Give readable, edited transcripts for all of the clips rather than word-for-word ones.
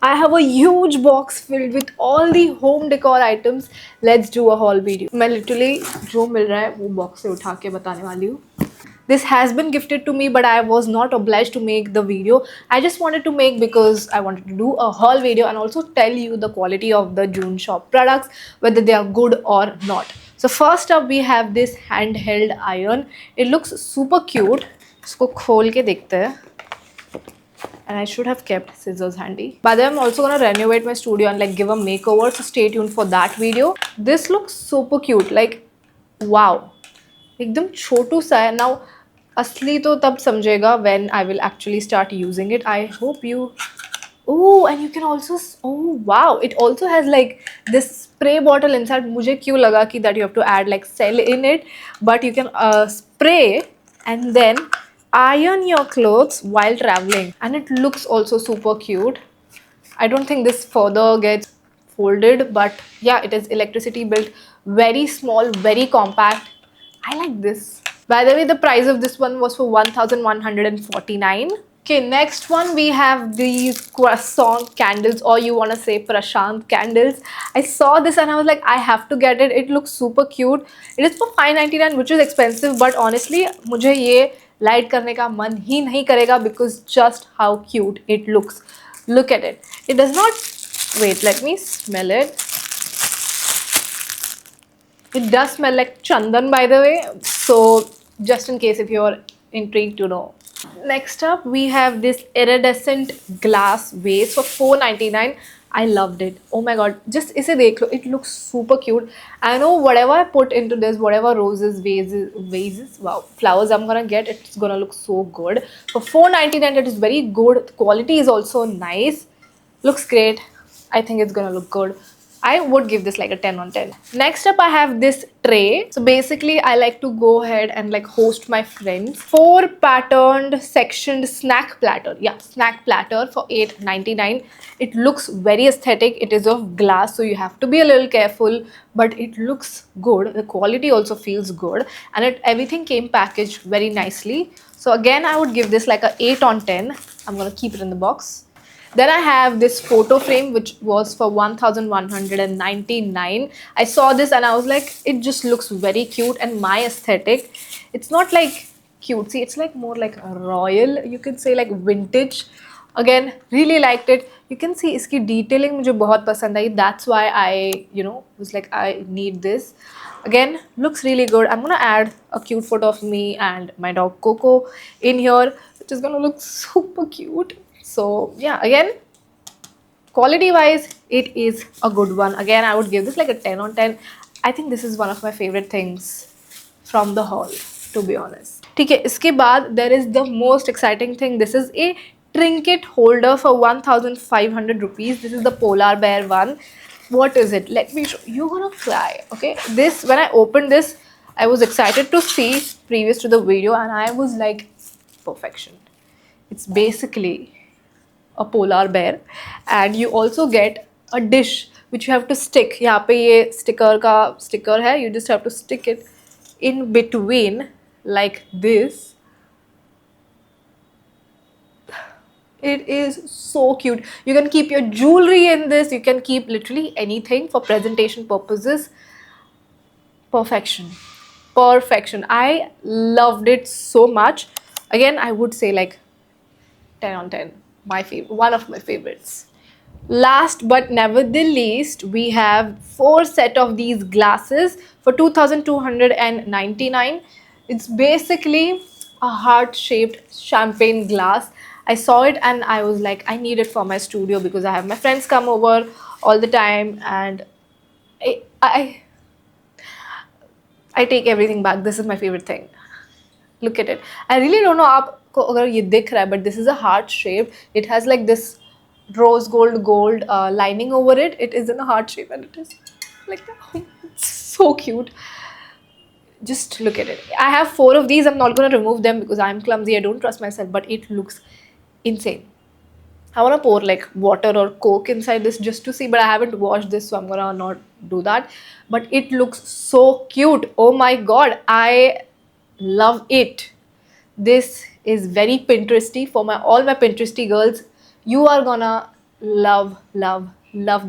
I have a huge box filled with all the home decor items. Let's do a haul video. मैं literally जो मिल रहा है वो box से उठा के बताने वाली हूँ. This has been gifted to me, but I was not obliged to make the video. I just wanted to make because I wanted to do a haul video and also tell you the quality of the June shop products, whether they are good or not. So first up, we have this handheld iron. It looks super cute. इसको खोल के देखते हैं. And I should have kept scissors handy. By the way, I'm also gonna renovate my studio and like give a makeover, so stay tuned for that video. This looks super cute. Like, wow. एकदम छोटू सा है. Now असली तो तब समझेगा when I will actually start using it. I hope you. Oh, and you can also. Oh wow! It also has like this spray bottle inside. मुझे क्यों लगा कि that you have to add like cell in it, but you can spray and then iron your clothes while traveling, and it looks also super cute. I don't think this further gets folded, but yeah, it is electricity built, very small, very compact. I like this. By the way, the price of this one was for 1149. Okay, next one we have these croissant candles, or you want to say Prashant candles. I saw this and I was like, I have to get it. It looks super cute. It is for 599, which is expensive, but honestly, मुझे ये light करने का मन ही नहीं करेगा because just how cute it looks. Look at it. It does not. Wait, let me smell it. It does smell like chandan, by the way. So just in case if you're intrigued to know. Next up, we have this iridescent glass vase for 499. I loved it. Oh my god, just इसे देख लो. It looks super cute. I know whatever I put into this, whatever roses, vases, wow, flowers I'm gonna get, it's gonna look so good. For 499, it is very good. The quality is also nice. Looks great. I think it's gonna look good. I would give this like a 10 on 10. Next up, I have this tray. So basically, I like to go ahead and like host my friends. 4 patterned sectioned snack platter. Yeah, snack platter for 899. It looks very aesthetic. It is of glass, so you have to be a little careful, but it looks good. The quality also feels good, and everything came packaged very nicely. So again, I would give this like a 8 on 10. I'm gonna keep it in the box. Then I have this photo frame which was for 1199. I saw this and I was like, it just looks very cute and my aesthetic. It's not like cutesy, it's like more like a royal, you could say like vintage. Again, really liked it. You can see iski detailing मुझे बहुत पसंद आई. That's why I, was like, I need this. Again, looks really good. I'm gonna add a cute photo of me and my dog Coco in here, which is gonna look super cute. So yeah, again, quality wise, it is a good one. Again, I would give this like a 10 on 10. I think this is one of my favorite things from the haul, to be honest. ठीक है, इसके बाद there is the most exciting thing. This is a trinket holder for 1500 rupees. This is the polar bear one. What is it? Let me show. You're gonna cry. Okay, this, when I opened this, I was excited to see previous to the video and I was like, perfection. It's basically a polar bear, and you also get a dish which you have to stick. यहाँ पे ये sticker है. You just have to stick it in between like this. It is so cute. You can keep your jewelry in this. You can keep literally anything for presentation purposes. Perfection. Perfection. I loved it so much. Again, I would say like 10 on 10. My favorite, one of my favorites. Last but never the least, we have 4 set of these glasses for 2299. It's basically a heart-shaped champagne glass. I saw it and I was like, I need it for my studio because I have my friends come over all the time, and I take everything back. This is my favorite thing. Look at it. I really don't know आपको अगर ये दिख रहा है, but this is a heart shape. It has like this rose gold lining over it. It is in a heart shape and it is like it's so cute. Just look at it. I have 4 of these. I'm not going to remove them because I'm clumsy. I don't trust myself, but it looks insane. I want to pour like water or Coke inside this just to see, but I haven't washed this, so I'm gonna not do that. But it looks so cute. Oh my god, I love it. This is very Pinteresty for all my Pinteresty girls. You are gonna love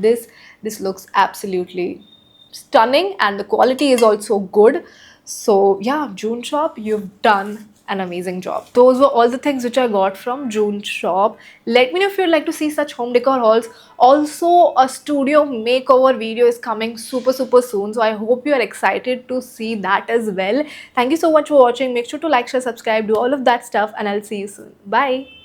this. This looks absolutely stunning and the quality is also good. So yeah, June shop, you've done an amazing job. Those were all the things which I got from June shop. Let me know if you'd like to see such home decor hauls. Also, a studio makeover video is coming super soon, so I hope you are excited to see that as well. Thank you so much for watching. Make sure to like, share, subscribe, do all of that stuff, and I'll see you soon. Bye.